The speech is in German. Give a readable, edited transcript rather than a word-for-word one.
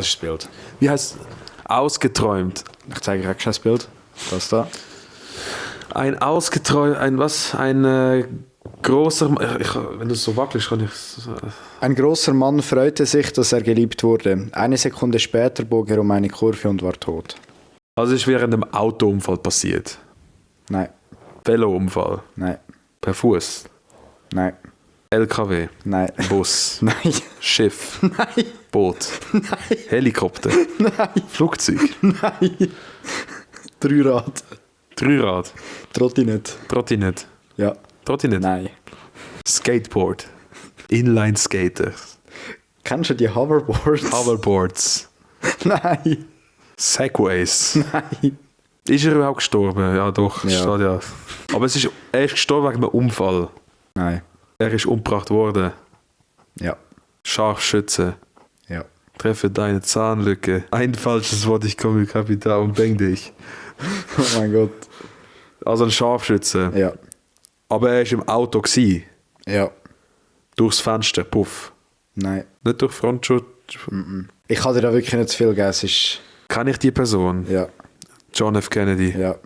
Das ist das Bild. Wie heißt ausgeträumt? Ich zeige gerade kein Bild. Das da. Ein großer, wenn du es so wackelst, kann ich Ein großer Mann freute sich, dass er geliebt wurde. Eine Sekunde später bog er um eine Kurve und war tot. Also es ist während einem Autounfall passiert. Nein, Velounfall. nein, Per Fuß. nein, LKW. nein, Bus. nein, Schiff. nein, Boot. Helikopter. Flugzeug. nein. Dreirad. Dreirad. Trottinett. Trottinett. Ja. Trottinett. Nein. Skateboard. Inline Skater. Kennst du die Hoverboards? Hoverboards. Nein. Segways. Nein. Ist er überhaupt gestorben? Ja, doch. Ja. Steht ja. Aber er ist gestorben wegen einem Unfall. Nein. Er ist umgebracht worden. Ja. Scharfschütze. Ja. Treffe deine Zahnlücke. Ein falsches Wort, ich komme Kapital und bang dich. Oh mein Gott. Also ein Scharfschütze. Ja. Aber er war im Auto. Ja. Durchs Fenster, puff. Nein. Nicht durch Frontschutz. Ich kann dir da wirklich nicht zu viel geben. Es ist... Kann ich die Person? Ja. John F. Kennedy. Ja.